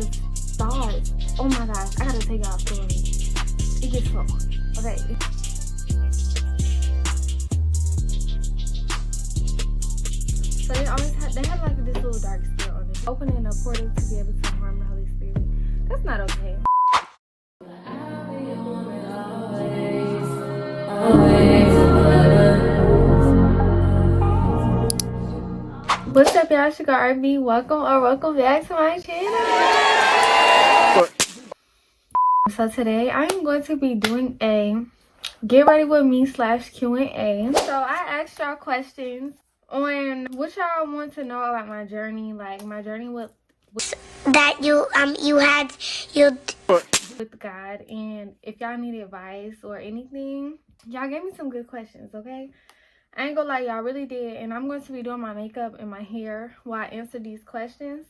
thoughts. Oh my gosh, I gotta tell y'all a story. It gets so okay. So they have like this little dark spirit on it, opening a portal to be able to harm the Holy Spirit. That's not okay. What's up, y'all? It's your girl RB. Welcome back to my channel. So today I am going to be doing a get ready with me / Q&A. So I asked y'all questions on what y'all want to know about my journey, like my journey with that you had with God, and if y'all need advice or anything. Y'all gave me some good questions, okay? I ain't gonna lie, y'all really did. And I'm going to be doing my makeup and my hair while I answer these questions.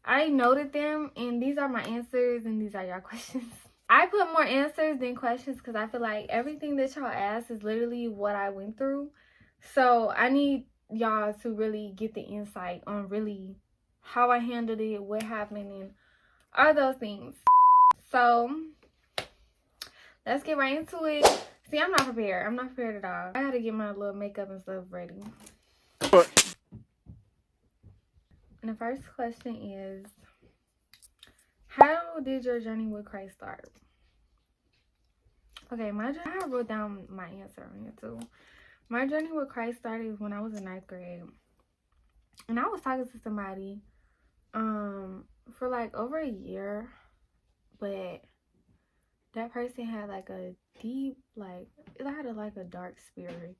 I noted them, and these are my answers, and these are y'all questions. I put more answers than questions because I feel like everything that y'all asked is literally what I went through. So I need y'all to really get the insight on really how I handled it, what happened, and all those things. So let's get right into it. See, I'm not prepared. I'm not prepared at all. I had to get my little makeup and stuff ready. And the first question is, how did your journey with Christ start? Okay, I wrote down my answer on here too. My journey with Christ started when I was in 9th grade. And I was talking to somebody for like over a year, but that person had like a deep, like, it had a dark spirit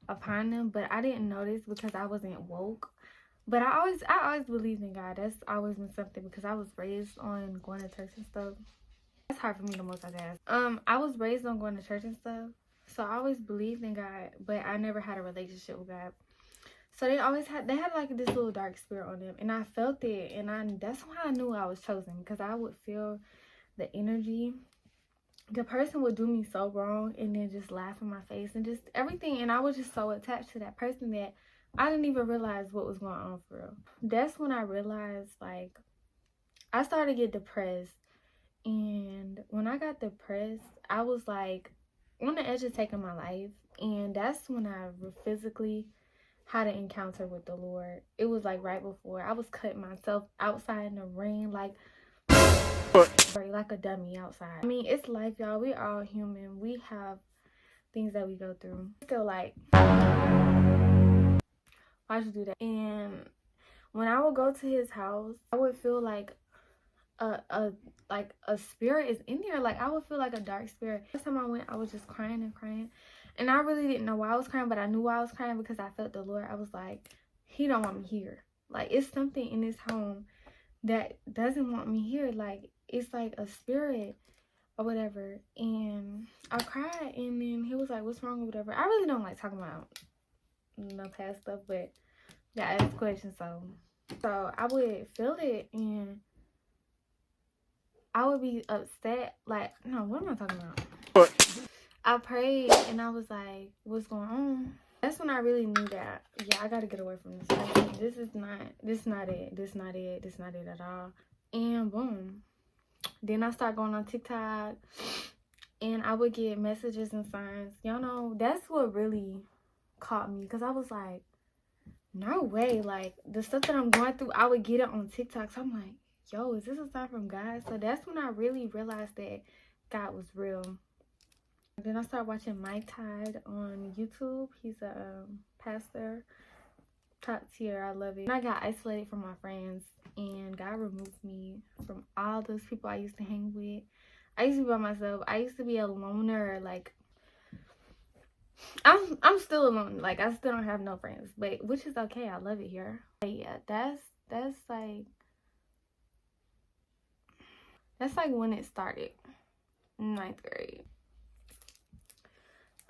upon them, but I didn't notice because I wasn't woke. But I always believed in God. That's always been something because I was raised on going to church and stuff. That's hard for me the most, I guess. I was raised on going to church and stuff, so I always believed in God, but I never had a relationship with God. So they had like this little dark spirit on them, and I felt it, and that's why I knew I was chosen, because I would feel the energy. The person would do me so wrong and then just laugh in my face and just everything, and I was just so attached to that person that I didn't even realize what was going on for real. That's when I realized, like, I started to get depressed. And when I got depressed, I was like on the edge of taking my life. And that's when I physically had an encounter with the Lord. It was like right before. I was cutting myself outside in the rain, like a dummy outside. I mean, it's life, y'all. We all human. We have things that we go through. Still, like, why'd you do that? And when I would go to his house, I would feel like a spirit is in there. Like, I would feel like a dark spirit. First time I went, I was just crying and crying, and I really didn't know why I was crying, but I knew why I was crying because I felt the Lord. I was like, he don't want me here. Like, it's something in this home that doesn't want me here. Like, it's like a spirit or whatever. And I cried, and then he was like, what's wrong or whatever. I really don't like talking about past stuff, but yeah, I asked questions. So I would feel it, and I would be upset. Like, no, what am I talking about? I prayed, and I was like, what's going on? That's when I really knew that, yeah, I gotta get away from this person. This is not it at all. And boom. Then I started going on TikTok, and I would get messages and signs. Y'all know, that's what really caught me, because I was like, no way. Like, the stuff that I'm going through, I would get it on TikTok. So I'm like, yo, is this a sign from God? So that's when I really realized that God was real. Then I started watching Mike Tide on YouTube. He's a pastor, top tier. I love it. And I got isolated from my friends, and God removed me from all those people I used to hang with. I used to be by myself. I used to be a loner. Like, I'm still alone. Like, I still don't have no friends, but which is okay. I love it here. But yeah, that's like when it started, 9th grade.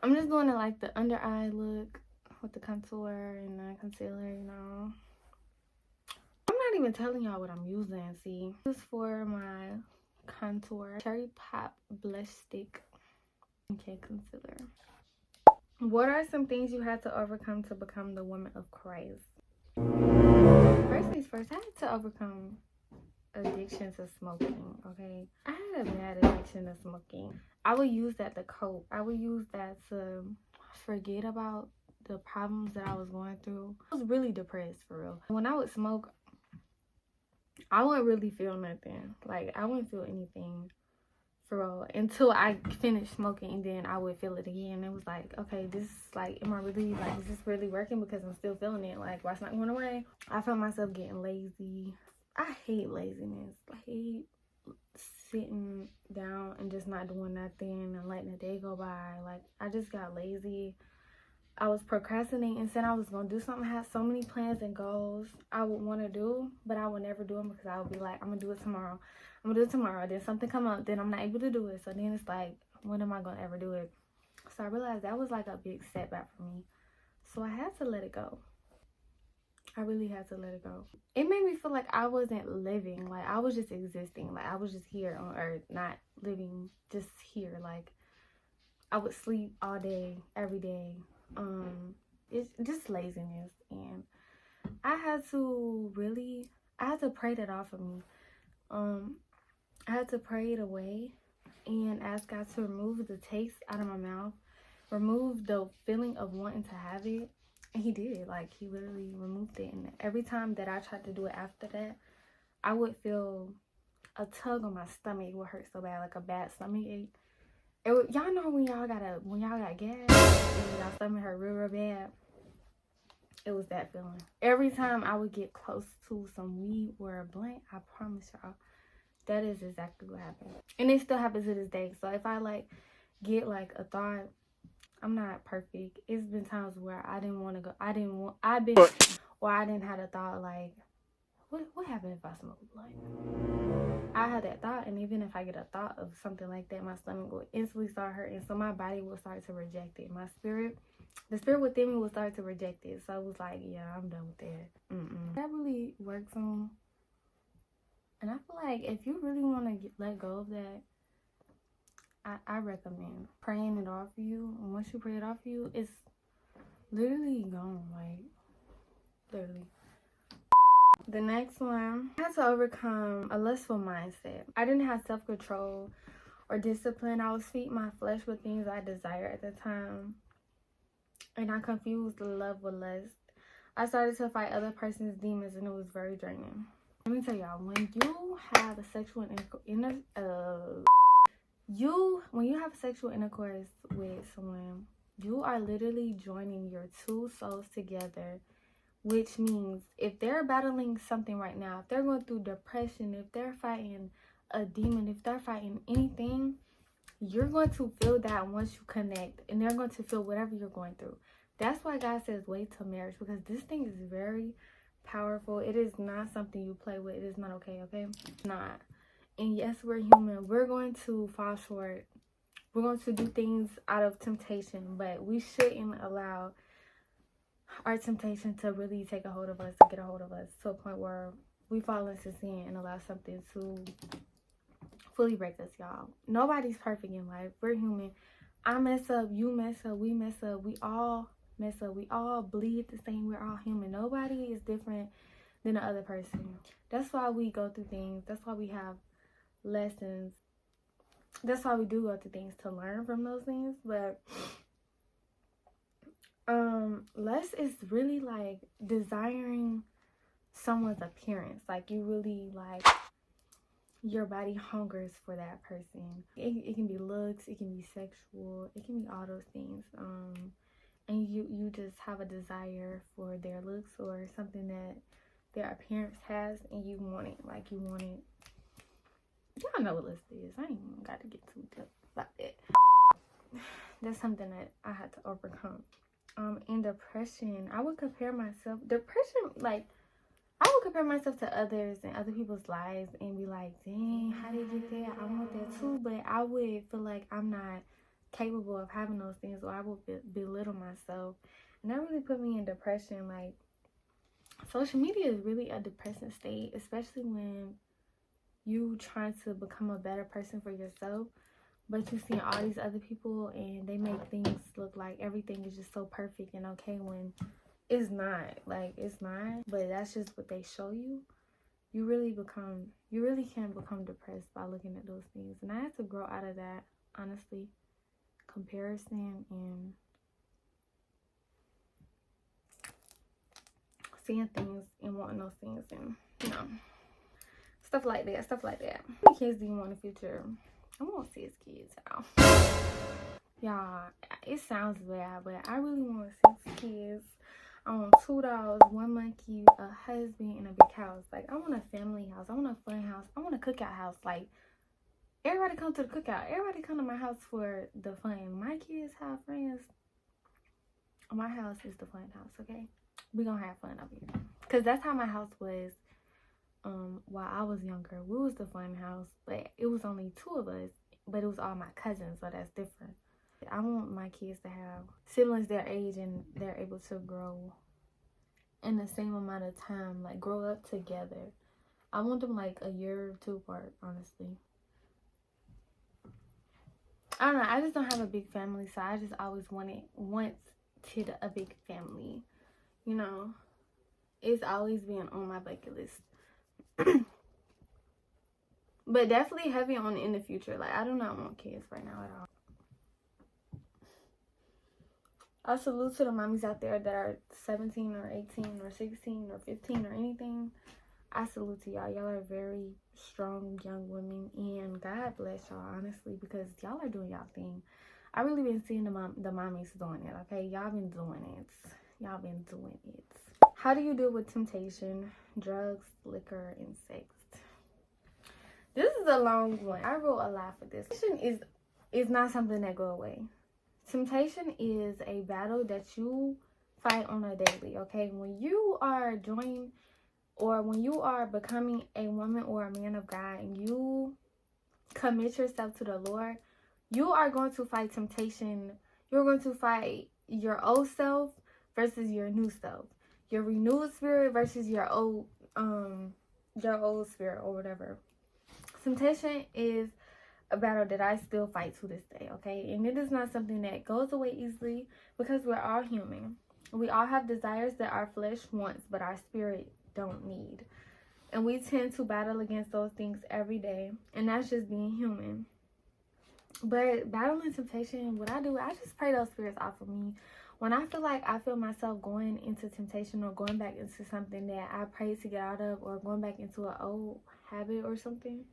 I'm just doing it like the under eye look with the contour and the concealer, you know. I'm not even telling y'all what I'm using. See, this is for my contour, Cherry Pop blush stick, okay, concealer. What are some things you had to overcome to become the woman of Christ? First things first, I had to overcome addiction to smoking, okay? I had a bad addiction to smoking. I would use that to cope. I would use that to forget about the problems that I was going through. I was really depressed, for real. When I would smoke, I wouldn't really feel nothing. Like, I wouldn't feel anything, for real, until I finished smoking, and then I would feel it again. It was like, okay, this, like, am I really, like, is this really working? Because I'm still feeling it. Like, why it's not going away? I felt myself getting lazy. I hate laziness. I hate sitting down and just not doing nothing and letting the day go by. Like, I just got lazy. I was procrastinating, said I was going to do something. I had so many plans and goals I would want to do, but I would never do them because I would be like, I'm going to do it tomorrow. I'm going to do it tomorrow. Then something come up, then I'm not able to do it. So then it's like, when am I going to ever do it? So I realized that was like a big setback for me. So I had to let it go. I really had to let it go. It made me feel like I wasn't living. Like, I was just existing. Like, I was just here on earth, not living, just here. Like, I would sleep all day, every day. It's just laziness. And I had to pray that off of me. I had to pray it away and ask God to remove the taste out of my mouth, remove the feeling of wanting to have it. And he did. Like, he literally removed it. And every time that I tried to do it after that, I would feel a tug on my stomach. It would hurt so bad, like a bad stomach ache. Y'all know when y'all got gas and y'all stomach hurt real bad? It was that feeling. Every time I would get close to some weed or a blunt, I promise y'all, that is exactly what happened. And it still happens to this day. So if I, like, get, like, a thought, I'm not perfect. It's been times where I didn't want to go. I didn't have a thought like, what happened if I smoke a blunt? I had that thought, and even if I get a thought of something like that, my stomach will instantly start hurting. So my body will start to reject it. The spirit within me will start to reject it. So it was like, yeah, I'm done with that. That really works on. And I feel like if you really want to let go of that, I recommend praying it off you. And once you pray it off you, it's literally gone. Like, literally. The next one, I had to overcome a lustful mindset. I didn't have self-control or discipline. I was feeding my flesh with things I desired at the time. And I confused love with lust. I started to fight other person's demons, and it was very draining. Let me tell y'all, when you have a sexual intercourse with someone, you are literally joining your two souls together, which means if they're battling something right now, if they're going through depression, if they're fighting a demon, if they're fighting anything, you're going to feel that once you connect, and they're going to feel whatever you're going through. That's why God says wait till marriage, because this thing is very powerful. It is not something you play with. It is not okay? It's not. And yes, we're human. We're going to fall short. We're going to do things out of temptation, but we shouldn't allow our temptation to really take a hold of us, to get a hold of us to a point where we fall into sin and allow something to fully break us, y'all. Nobody's perfect in life. We're human. I mess up, you mess up, we mess up, we all mess up, we all bleed the same. We're all human. Nobody is different than the other person. That's why we go through things. That's why we have lessons. That's why we do go through things, to learn from those things. But lust is really like desiring someone's appearance. Like, you really, like, your body hungers for that person. It can be looks, it can be sexual, it can be all those things. And you just have a desire for their looks or something that their appearance has, and you want it. Like, you want it. Y'all know what lust is. I ain't even got to get too deep about that. That's something that I had to overcome. And depression, I would compare myself. I would compare myself to others and other people's lives and be like, dang, how did you get there? I want that too. But I would feel like I'm not capable of having those things, or I would belittle myself. And that really put me in depression. Like, social media is really a depressing state, especially when you trying to become a better person for yourself, but you see all these other people and they make things look like everything is just so perfect and okay, when it's not. Like, it's not. But that's just what they show you. you really can become depressed by looking at those things. And I had to grow out of that, honestly. Comparison and seeing things and wanting those things, and stuff like that. How many kids do you want in the future? I want 6 kids, y'all. It sounds bad, but I really want 6 kids. I want 2 dogs, 1 monkey, a husband, and a big house. Like, I want a family house. I want a fun house. I want a cookout house. Like, everybody come to the cookout. Everybody come to my house for the fun. My kids have friends. My house is the fun house, okay? We gonna have fun up here. Because that's how my house was while I was younger. We was the fun house, but it was only 2 of us. But it was all my cousins, so that's different. I want my kids to have siblings their age and they're able to grow in the same amount of time, like grow up together. I want them like a year or 2 apart, honestly. I don't know, I just don't have a big family, so I just always wanted a big family. It's always been on my bucket list. But definitely heavy on in the future. Like, I do not want kids right now at all. I salute to the mommies out there that are 17 or 18 or 16 or 15 or anything. I salute to y'all. Y'all are very strong young women, and God bless y'all, honestly, because y'all are doing y'all thing. I really been seeing the mommies doing it, okay? Y'all been doing it. How do you deal with temptation, drugs, liquor, and sex? This is a long one. I wrote a lot for this. Temptation is not something that go away. Temptation is a battle that you fight on a daily, okay? When you are joining, or when you are becoming a woman or a man of God and you commit yourself to the Lord, you are going to fight temptation. You're going to fight your old self versus your new self. Your renewed spirit versus your old spirit or whatever. Temptation is a battle that I still fight to this day, okay? And it is not something that goes away easily, because we're all human. We all have desires that our flesh wants, but our spirit don't need. And we tend to battle against those things every day, and that's just being human. But battling temptation, what I do, I just pray those spirits off of me. When I feel myself going into temptation or going back into something that I prayed to get out of, or going back into an old habit or something.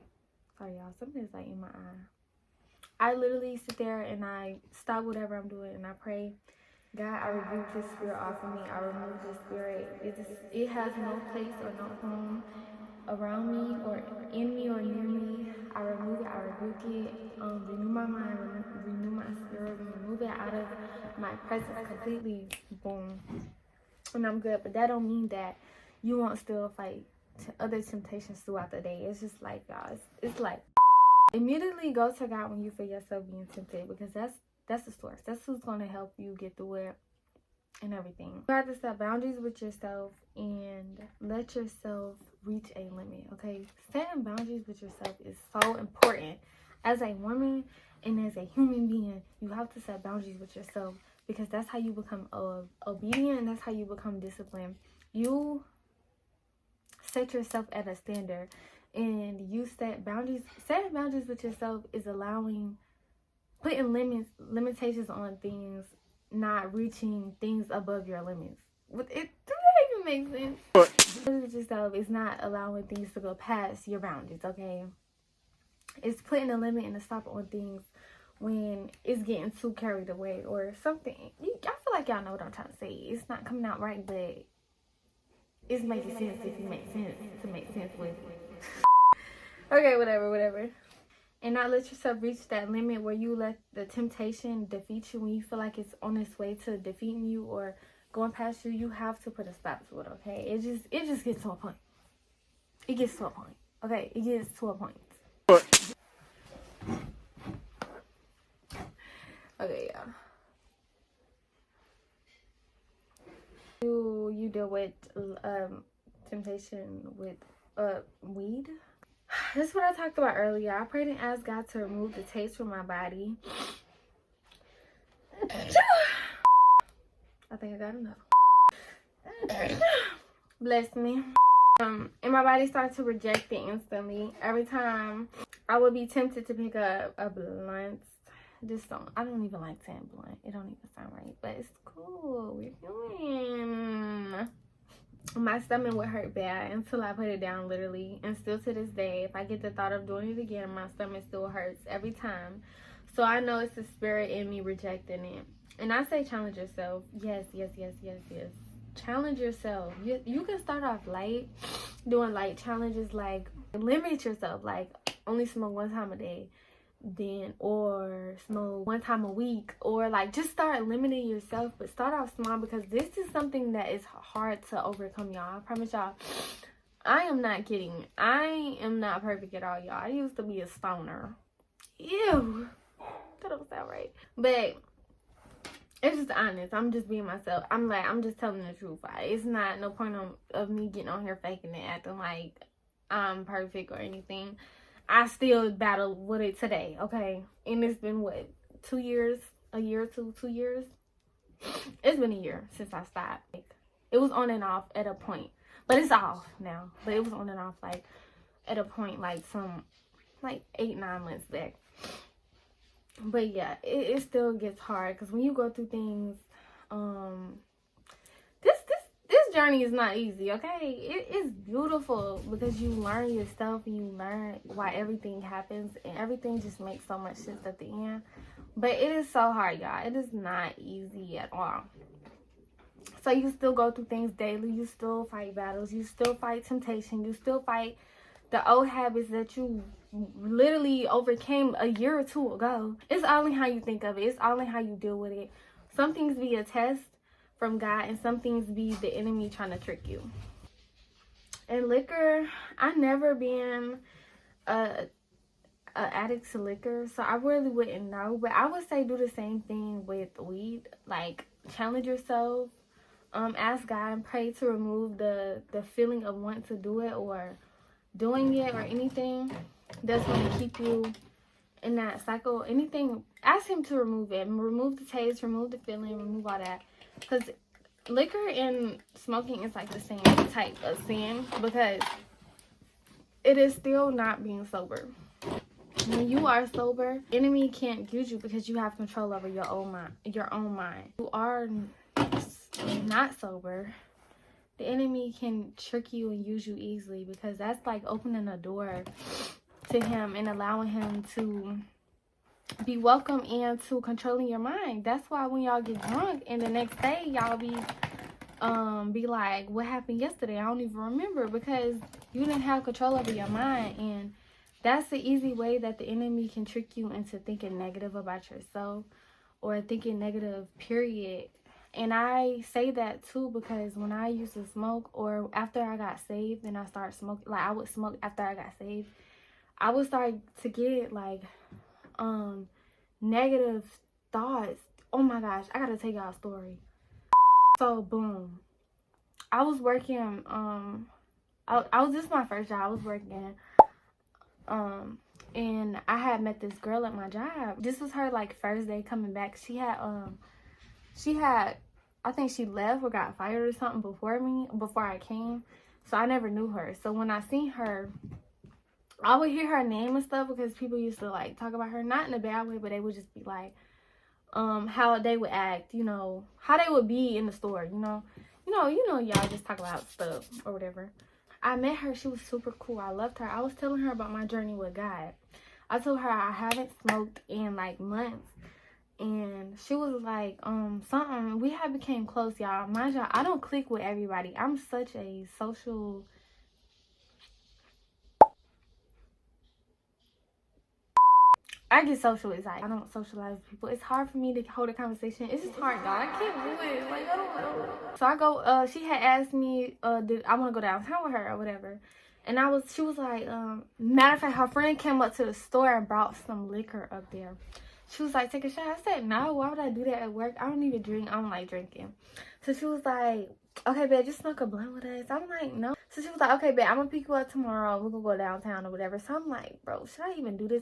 Sorry, y'all. Something is like in my eye. I literally sit there and I stop whatever I'm doing and I pray, God, I rebuke this spirit off of me. I remove this spirit. It has no place or no home around me or in me or near me. I remove it. I rebuke it. Renew my mind. Renew my spirit. Remove it out of my presence completely. Boom. And I'm good. But that don't mean that you won't still fight other temptations throughout the day. It's just like, y'all, it's like, immediately go to God when you feel yourself being tempted, because that's the source. That's who's going to help you get through it and everything. You have to set boundaries with yourself and let yourself reach a limit, okay? Setting boundaries with yourself is so important. As a woman and as a human being, you have to set boundaries with yourself, because that's how you become obedient, and that's how you become disciplined. You set yourself at a standard, and you set boundaries. Setting boundaries with yourself is putting limitations on things, not reaching things above your limits. Does that even make sense? Boundaries with yourself is not allowing things to go past your boundaries, okay? It's putting a limit and a stop on things when it's getting too carried away or something. I feel like y'all know what I'm trying to say. It's not coming out right, but it's making sense if you make sense to make sense with it. Okay, whatever. And not let yourself reach that limit where you let the temptation defeat you when you feel like it's on its way to defeating you or going past you. You have to put a stop to it, okay? It just gets to a point. It gets to a point. Okay, it gets to a point. Okay, yeah. You deal with temptation with weed. This is what I talked about earlier. I prayed and asked God to remove the taste from my body. I think I got enough. Bless me. And my body started to reject it instantly. Every time I would be tempted to pick up a blunt. I don't even like saying blunt. It don't even sound right, but it's cool. We're doing. My stomach would hurt bad until I put it down, literally. And still to this day, if I get the thought of doing it again, my stomach still hurts every time. So I know it's the spirit in me rejecting it. And I say challenge yourself. Yes. Challenge yourself. You can start off light, doing light challenges, like limit yourself, like only smoke one time a day, then, or smoke one time a week, or like just start limiting yourself. But start off small, because this is something that is hard to overcome, y'all. I promise y'all, I am not kidding. I am not perfect at all, y'all. I used to be a stoner. Ew, that don't sound right, but it's just honest. I'm just being myself. I'm just telling the truth. It's not no point of me getting on here faking it, acting like I'm perfect or anything. I still battle with it today, okay? And it's been, what, 2 years? A year or 2 years? It's been a year since I stopped. It was on and off at a point. But it's off now. But it was on and off, like, at a point, like, 8-9 months back. But yeah, it still gets hard, because when you go through things, this journey is not easy, okay? It's beautiful, because you learn yourself and you learn why everything happens, and everything just makes so much sense at the end. But it is so hard, y'all. It is not easy at all. So you still go through things daily. You still fight battles. You still fight temptation. You still fight the old habits that you literally overcame a year or 2 ago. It's all in how you think of it. It's all in how you deal with it. Some things be a test from God, and some things be the enemy trying to trick you. And liquor, I never been a addict to liquor, so I really wouldn't know. But I would say do the same thing with weed. Like, challenge yourself. Ask God and pray to remove the feeling of wanting to do it or doing it or anything that's going to keep you in that cycle. Anything, ask him to remove it. Remove the taste, remove the feeling, remove all that. Because liquor and smoking is like the same type of sin, because it is still not being sober. When you are sober, enemy can't use you because you have control over your own mind. You are not sober, the enemy can trick you and use you easily, because that's like opening a door to him and allowing him to be welcome and to controlling your mind. That's why when y'all get drunk and the next day y'all be like, what happened yesterday? I don't even remember, because you didn't have control over your mind. And that's the easy way that the enemy can trick you into thinking negative about yourself, or thinking negative, period. And I say that too, because when I used to smoke, or after I got saved and I started smoking, like I would smoke after I got saved, I would start to get like negative thoughts. Oh my gosh, I gotta tell y'all a story. So boom, I was working, this is my first job. I was working, and I had met this girl at my job. This was her like first day coming back. She had, I think she left or got fired or something before I came. So I never knew her. So when I seen her, I would hear her name and stuff, because people used to like talk about her, not in a bad way, but they would just be like, how they would act, you know, how they would be in the store, you know, y'all just talk about stuff or whatever. I met her. She was super cool. I loved her. I was telling her about my journey with God. I told her I haven't smoked in like months. And she was like, something. We had became close, y'all. Mind y'all, I don't click with everybody. I'm such a social... I get social anxiety. I don't socialize with people. It's hard for me to hold a conversation. It's just hard, y'all. I can't do it. Like, I don't know. So I go, she had asked me, did I want to go downtown with her or whatever. And she was like, matter of fact, her friend came up to the store and brought some liquor up there. She was like, take a shot. I said, no, why would I do that at work? I don't even drink. I don't like drinking. So she was like, okay, babe, just smoke a blunt with us. I'm like, no. So she was like, okay, babe, I'm going to pick you up tomorrow. We're going to go downtown or whatever. So I'm like, bro, should I even do this?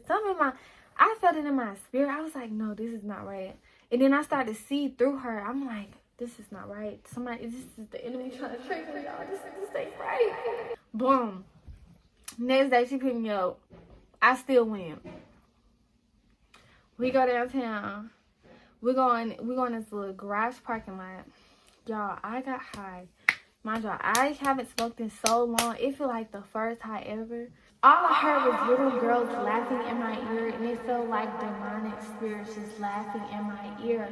I felt it in my spirit. I was like, no, this is not right. And then I started to see through her. I'm like, This is not right. This is the enemy trying to trick me, y'all. This ain't right. Boom. Next day, she picked me up. I still win. We go downtown. We go in this little garage parking lot. Y'all, I got high. Mind y'all, I haven't smoked in so long. It feel like the first high ever. All I heard was little girls laughing in my ear, and it felt like demonic spirits just laughing in my ear.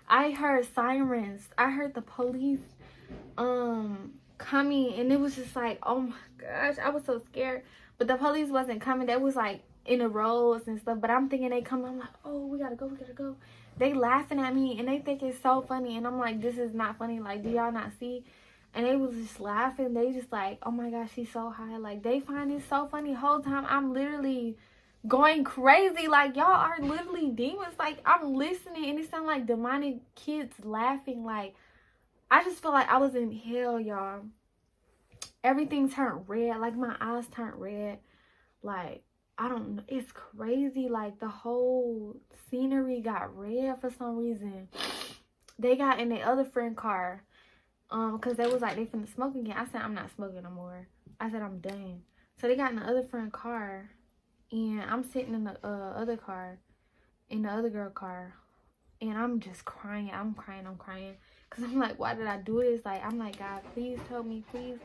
I heard sirens. I heard the police coming, and it was just like, oh my gosh, I was so scared. But the police wasn't coming. They was like in the roads and stuff. But I'm thinking they come. I'm like, oh, we gotta go. They laughing at me, and they think it's so funny, and I'm like, this is not funny. Like, do y'all not see? And they was just laughing. They just like, oh my gosh, she's so high. Like, they find it so funny. The whole time I'm literally going crazy. Like, y'all are literally demons. Like, I'm listening, and it sounds like demonic kids laughing. Like, I just feel like I was in hell, y'all. Everything turned red. Like, my eyes turned red. Like, I don't know. It's crazy. Like, the whole scenery got red for some reason. They got in the other friend car. Because they was like, they finna smoke again. I said, I'm not smoking no more. I said, I'm done. So they got in the other friend car. And I'm sitting in the other car. In the other girl car. And I'm just crying. I'm crying. Because I'm like, why did I do this? Like, I'm like, God, please help me. Please.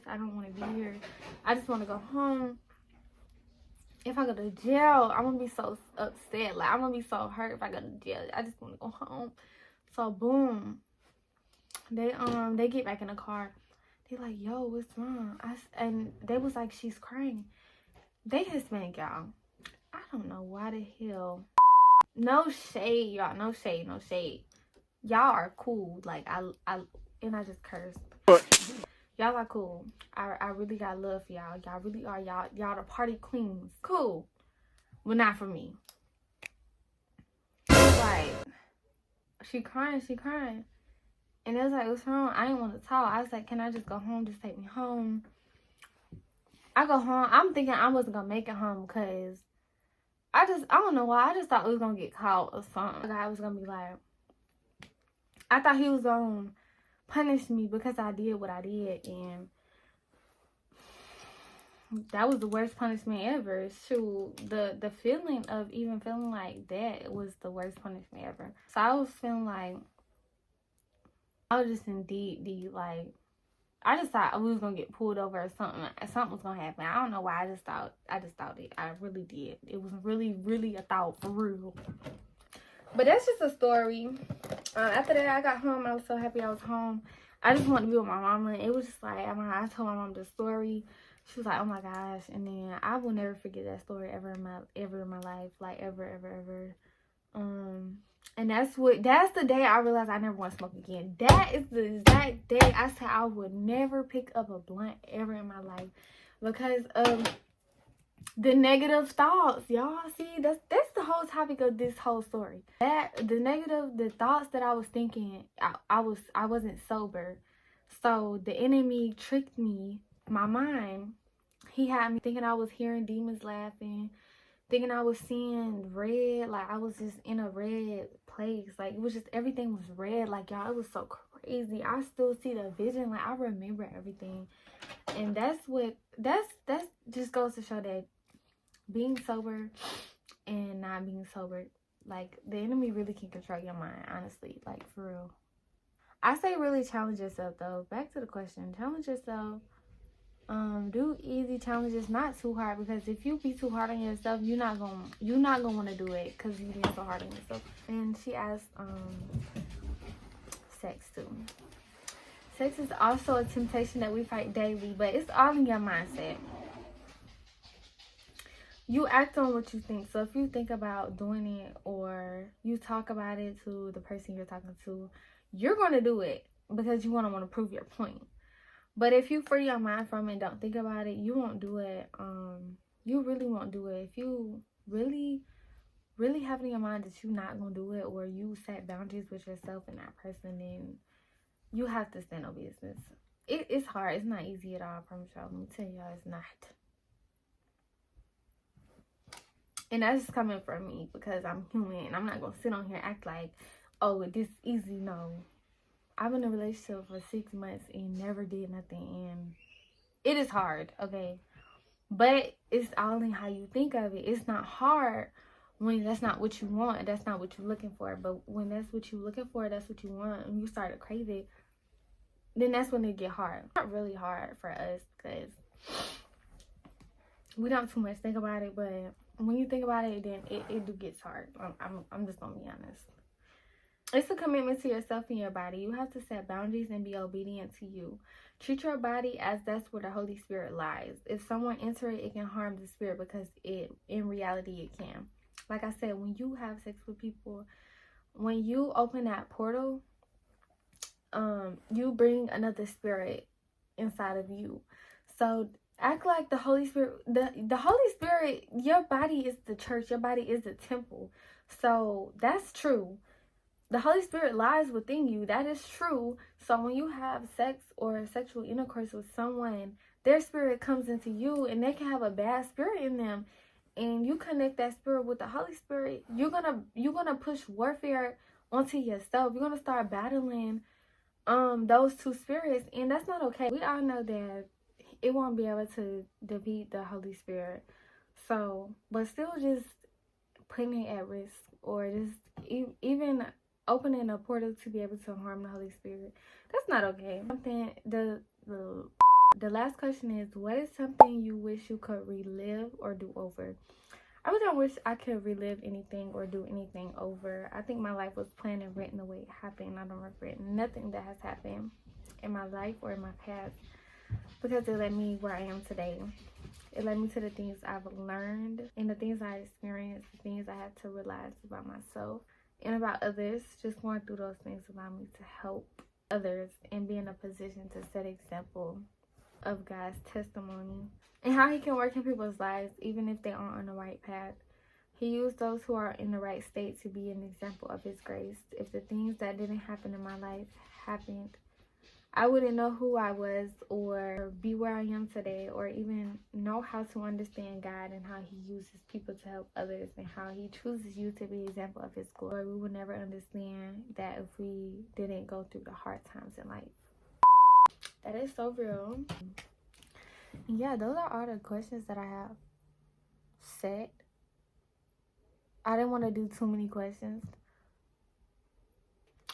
I don't want to be here. I just want to go home. If I go to jail, I'm going to be so upset. Like, I'm going to be so hurt if I go to jail. I just want to go home. So, boom. They get back in the car. They like, yo, what's wrong? And they was like, she's crying. They Hispanic, y'all. I don't know why the hell. No shade, y'all. No shade. Y'all are cool. Like, I just cursed. Y'all are cool. I really got love for y'all. Y'all really are. Y'all the party queens. Cool. But not for me. Like, she crying. And it was like, what's wrong? I didn't want to talk. I was like, can I just go home? Just take me home. I go home. I'm thinking I wasn't going to make it home because I don't know why. I just thought we was going to get caught or something. The guy was going to be like, I thought he was going to punish me because I did what I did. And that was the worst punishment ever. Shoot, the feeling of even feeling like that was the worst punishment ever. So I was feeling like, I was just in deep, like, I just thought we was gonna get pulled over or something. Something was gonna happen. I don't know why. I just thought it. I really did. It was really a thought for real. But that's just a story. After that, I got home. I was so happy I was home. I just wanted to be with my mama. It was just like, I told my mom the story. She was like, oh my gosh. And then I will never forget that story ever in my life. Like, ever. And that's the day I realized I never want to smoke again. That is the exact day I said I would never pick up a blunt ever in my life because of the negative thoughts. Y'all see, that's the whole topic of this whole story. The thoughts that I was thinking, I wasn't sober. So the enemy tricked me, my mind. He had me thinking I was hearing demons laughing, thinking I was seeing red, like I was just in a red place. Like, it was just, everything was red. Like, y'all, it was so crazy. I still see the vision. Like, I remember everything. And that's just goes to show that being sober and not being sober, like, the enemy really can control your mind, honestly. Like, for real. I say really challenge yourself, though. Back to the question. Challenge yourself. Do easy challenges, not too hard, because if you be too hard on yourself, you're not gonna want to do it because you're being so hard on yourself. And she asked, sex too. Sex is also a temptation that we fight daily, but it's all in your mindset. You act on what you think. So if you think about doing it or you talk about it to the person you're talking to, you're going to do it because you want to prove your point. But if you free your mind from it and don't think about it, you won't do it. You really won't do it. If you really have in your mind that you're not going to do it, or you set boundaries with yourself and that person, then you have to stand on business. It's hard. It's not easy at all, I promise y'all. Let me tell y'all, it's not. And that's just coming from me because I'm human and I'm not going to sit on here and act like, oh, this easy. No. I've been in a relationship for 6 months and never did nothing, and it is hard, okay? But it's all in how you think of it. It's not hard when that's not what you want, that's not what you're looking for. But when that's what you're looking for, that's what you want, and you start to crave it, then that's when it get hard. It's not really hard for us because we don't too much think about it, but when you think about it, then it do gets hard. I'm just gonna be honest. It's a commitment to yourself and your body. You have to set boundaries and be obedient to you. Treat your body as that's where the Holy Spirit lies. If someone enters it, it can harm the spirit because in reality, it can. Like I said, when you have sex with people, when you open that portal, you bring another spirit inside of you. So act like the Holy Spirit, the Holy Spirit, your body is the church, your body is the temple. So that's true. The Holy Spirit lies within you. That is true. So when you have sex or sexual intercourse with someone, their spirit comes into you, and they can have a bad spirit in them, and you connect that spirit with the Holy Spirit. You're gonna push warfare onto yourself. You're gonna start battling those two spirits, and that's not okay. We all know that it won't be able to defeat the Holy Spirit. So, but still just putting it at risk, or just even opening a portal to be able to harm the Holy Spirit, that's not okay. Something the last question is, what is something you wish you could relive or do over? I really don't wish I could relive anything or do anything over. I think my life was planned and written the way it happened. I don't regret nothing that has happened in my life or in my past, because it led me where I am today. It led me to the things I've learned and the things I experienced, the things I had to realize about myself and about others. Just going through those things allowed me to help others and be in a position to set example of God's testimony and how he can work in people's lives even if they aren't on the right path. He used those who are in the right state to be an example of his grace. If the things that didn't happen in my life happened, I wouldn't know who I was or be where I am today, or even know how to understand God and how he uses people to help others and how he chooses you to be an example of his glory. We would never understand that if we didn't go through the hard times in life. That is so real. Yeah, those are all the questions that I have set. I didn't want to do too many questions.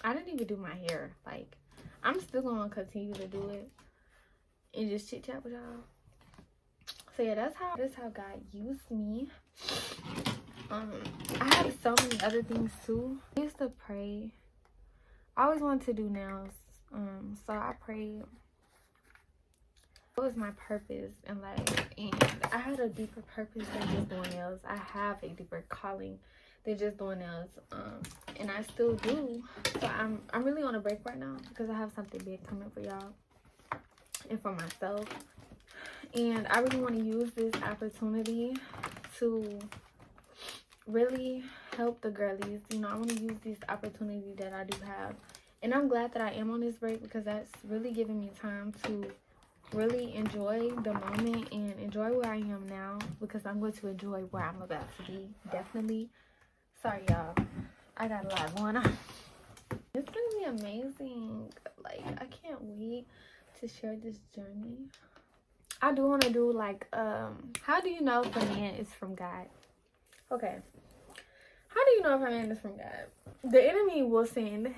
I didn't even do my hair. Like, I'm still going to continue to do it and just chit chat with y'all. So yeah, that's how God used me. I have so many other things too. I used to pray. I always wanted to do nails. So I prayed. It was my purpose in life, and I had a deeper purpose than just doing nails. I have a deeper calling than just doing nails, and I still do. So I'm really on a break right now because I have something big coming for y'all and for myself, and I really want to use this opportunity to really help the girlies. You know, I want to use this opportunity that I do have, and I'm glad that I am on this break because that's really giving me time to really enjoy the moment and enjoy where I am now, because I'm going to enjoy where I'm about to be, definitely. Sorry y'all, I got a lot going on. It's gonna be amazing. Like, I can't wait to share this journey. I do want to do like how do you know if a man is from God? Okay, how do you know if a man is from God? The enemy will send,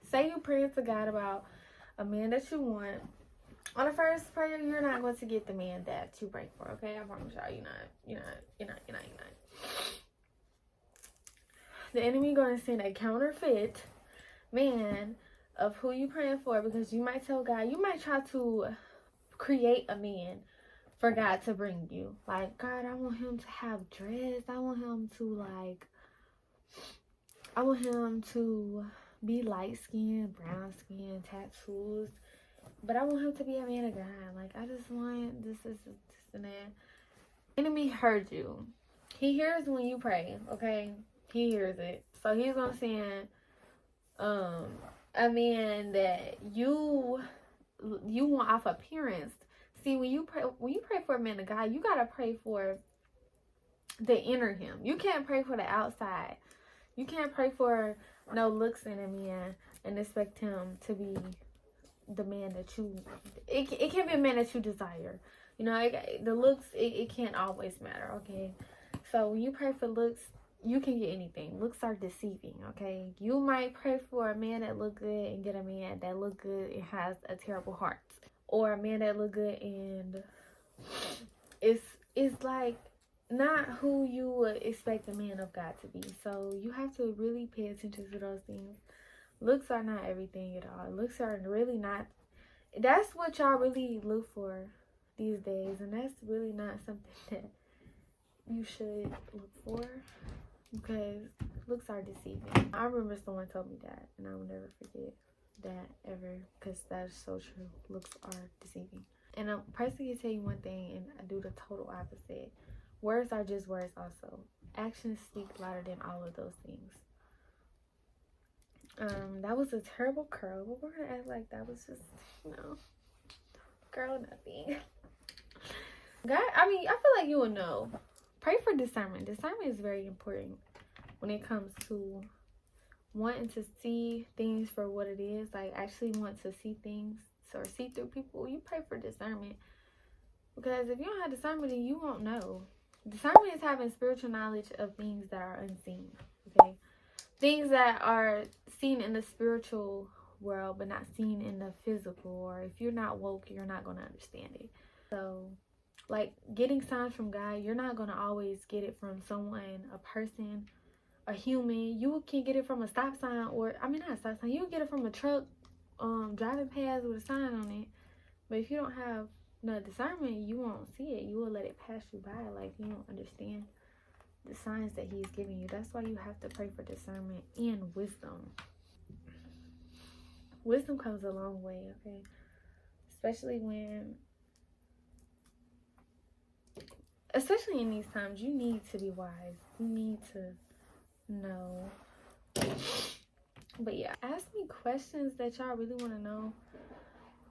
say you praying to God about a man that you want. On the first prayer, you're not going to get the man that you pray for, okay? I promise y'all, you're not. The enemy going to send a counterfeit man of who you praying for, because you might tell God, you might try to create a man for God to bring you. Like, God, I want him to have dreads. I want him to be light-skinned, brown-skinned, tattoos. But I want him to be a man of God. Like, I just want this and that. Enemy heard you. He hears when you pray, okay? He hears it. So he's gonna send a man that you want off appearance. See, when you pray for a man of God, you gotta pray for the inner him. You can't pray for the outside. You can't pray for no looks in a man. and expect him to be the man that you, it can't be a man that you desire. You know, the looks, it can't always matter, okay? So when you pray for looks, you can get anything. Looks are deceiving, okay? You might pray for a man that look good and get a man that look good and has a terrible heart. Or a man that look good and it's like not who you would expect a man of God to be. So you have to really pay attention to those things. Looks are not everything at all. Looks are really not. That's what y'all really look for these days. And that's really not something that you should look for. Because looks are deceiving. I remember someone told me that. And I will never forget that ever. Because that's so true. Looks are deceiving. And a person can tell you one thing and do the total opposite. Words are just words also. Actions speak louder than all of those things. That was a terrible curl, but we're gonna act like that was just, you know, girl, nothing. God, I mean, I feel like you will know. Pray for discernment. Discernment is very important when it comes to wanting to see things for what it is. Like, actually want to see things or see through people. You pray for discernment. Because if you don't have discernment, then you won't know. Discernment is having spiritual knowledge of things that are unseen. Okay? Things that are seen in the spiritual world, but not seen in the physical. Or if you're not woke, you're not going to understand it. So, like, getting signs from God, you're not going to always get it from someone, a person, a human. You can get it from a stop sign, or, I mean, not a stop sign. You can get it from a truck driving past with a sign on it. But if you don't have no discernment, you won't see it. You will let it pass you by. Like, you don't understand the signs that he's giving you. That's why you have to pray for discernment and wisdom. Wisdom comes a long way, okay? Especially in these times, you need to be wise. You need to know. But yeah, ask me questions that y'all really want to know.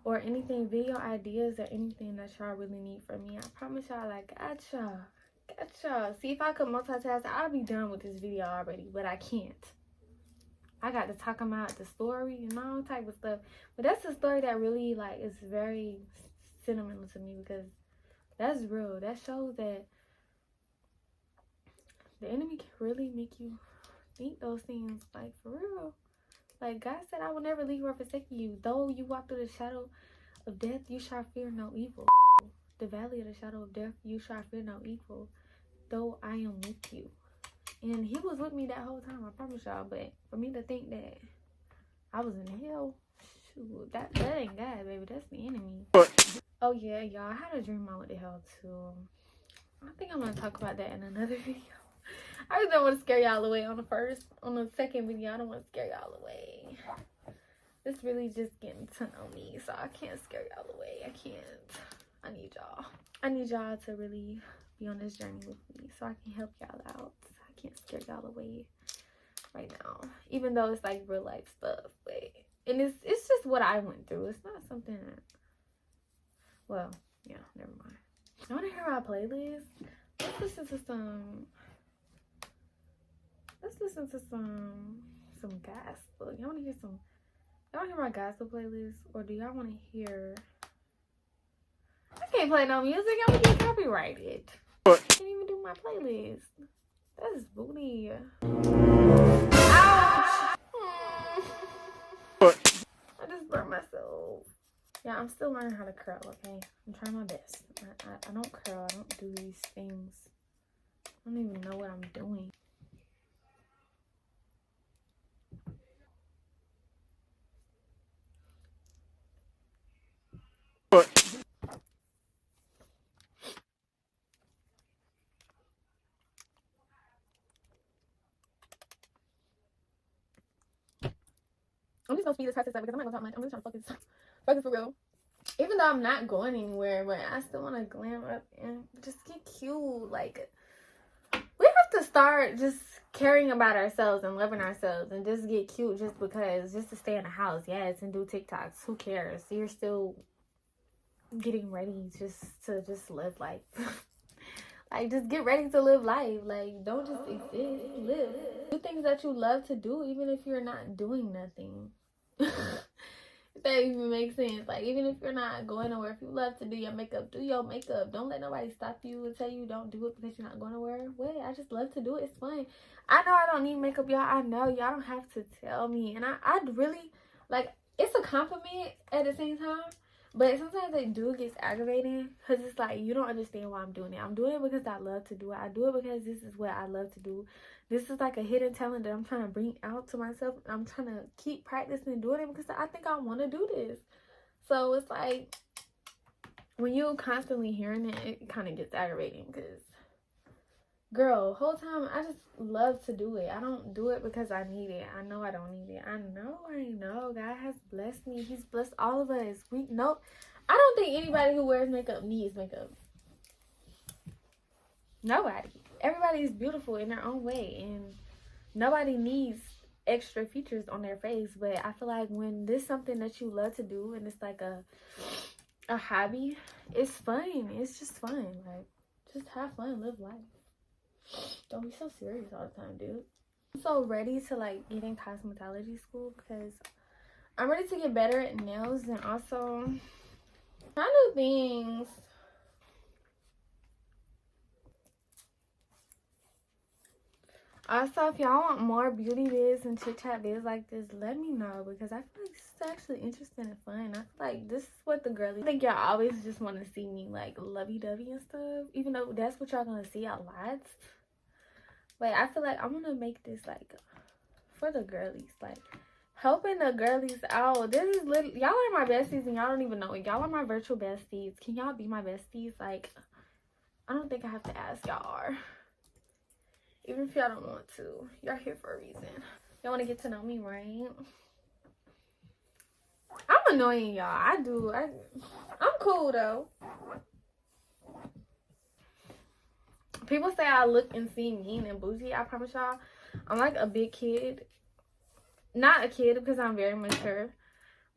Or anything, video ideas or anything that y'all really need from me. I promise y'all, like, got y'all. See, if I could multitask, I'd be done with this video already. But I can't. I got to talk about the story and all type of stuff. But that's a story that really, like, is very sentimental to me. Because that's real. That shows that the enemy can really make you think those things, like, for real. Like, God said, I will never leave or forsake you. Though you walk through the shadow of death, you shall fear no evil. The valley of the shadow of death, you shall fear no evil. Though I am with you. And he was with me that whole time, I promise y'all. But for me to think that I was in hell, shoot, that ain't God, baby. That's the enemy. Oh, yeah, y'all. I had a dream I went to hell, too. I think I'm going to talk about that in another video. I really don't want to scare y'all away on the second video. I don't want to scare y'all away. It's really just getting to know me, so I can't scare y'all away. I can't. I need y'all. I need y'all to really be on this journey with me so I can help y'all out. I can't scare y'all away right now, even though it's like real life stuff. But and it's just what I went through. It's not something that, well, yeah, never mind. I want to hear my playlist. Let's listen to some gospel. Y'all want to hear some? Y'all want to hear my gospel playlist, or do y'all want to hear? I can't play no music. I'm gonna get copyrighted. I can't even do my playlist. That's booty. Ouch! I just burnt myself. Yeah, I'm still learning how to curl. Okay, I'm trying my best. I don't curl. I don't do these things. I don't even know what I'm doing. I'm just gonna speed this process up because I'm not gonna talk much. I'm really trying to focus for real. Even though I'm not going anywhere, but I still want to glam up and just get cute. Like, we have to start just caring about ourselves and loving ourselves and just get cute just to stay in the house. Yes, and do TikToks. Who cares? You're still getting ready to live life. Like, just get ready to live life. Like, don't just exist. Live. Do things that you love to do even if you're not doing nothing. If that even makes sense. Like, even if you're not going nowhere, if you love to do your makeup, do your makeup. Don't let nobody stop you and tell you don't do it because you're not going nowhere. Wait, I just love to do it. It's fun. I know I don't need makeup, y'all. I know y'all don't have to tell me. And I'd really, like, it's a compliment at the same time. But sometimes it do gets aggravating because it's like, you don't understand why I'm doing it. I'm doing it because I love to do it. I do it because this is what I love to do. This is like a hidden talent that I'm trying to bring out to myself. I'm trying to keep practicing and doing it because I think I want to do this. So it's like, when you constantly hearing it, it kind of gets aggravating because, girl, whole time I just love to do it. I don't do it because I need it. I know I don't need it. I know. God has blessed me. He's blessed all of us. I don't think anybody who wears makeup needs makeup. Nobody. Everybody is beautiful in their own way, and nobody needs extra features on their face. But I feel like when this is something that you love to do and it's like a hobby, it's fun. It's just fun. Like, just have fun, live life. Don't be so serious all the time, dude. I'm so ready to like get in cosmetology school because I'm ready to get better at nails and also try new things. Also, if y'all want more beauty vids and chit chat vids like this, let me know because I feel like this is actually interesting and fun. I feel like this is what the girlies, I think y'all always just want to see me like lovey-dovey and stuff, even though that's what y'all gonna see a lot. But I feel like I'm gonna make this like for the girlies, like helping the girlies out. This is literally, y'all are my besties and y'all don't even know it. Y'all are my virtual besties. Can y'all be my besties? Like, I don't think I have to ask, y'all are. Even if y'all don't want to, y'all here for a reason. Y'all want to get to know me, right? I'm annoying, y'all. I'm cool though. People say I look and seem mean and bougie. I promise y'all, I'm like a big kid. Not a kid because I'm very mature.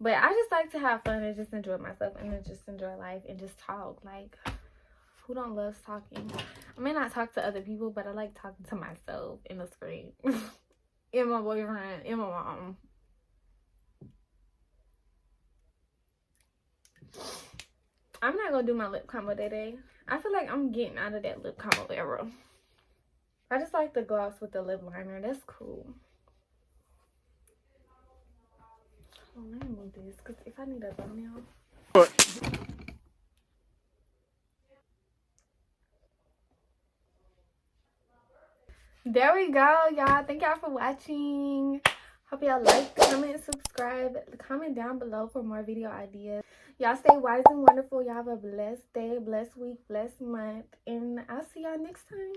But I just like to have fun and just enjoy myself and then just enjoy life and just talk. Like, who don't love talking? I may not talk to other people, but I like talking to myself in the screen. And my boyfriend, and my mom. I'm not gonna do my lip combo today. I feel like I'm getting out of that lip combo era. I just like the gloss with the lip liner. That's cool. Oh, let me move this because if I need a thumbnail. There we go, y'all. Thank y'all for watching. Hope y'all like, comment, subscribe. Comment down below for more video ideas. Y'all stay wise and wonderful. Y'all have a blessed day, blessed week, blessed month. And I'll see y'all next time.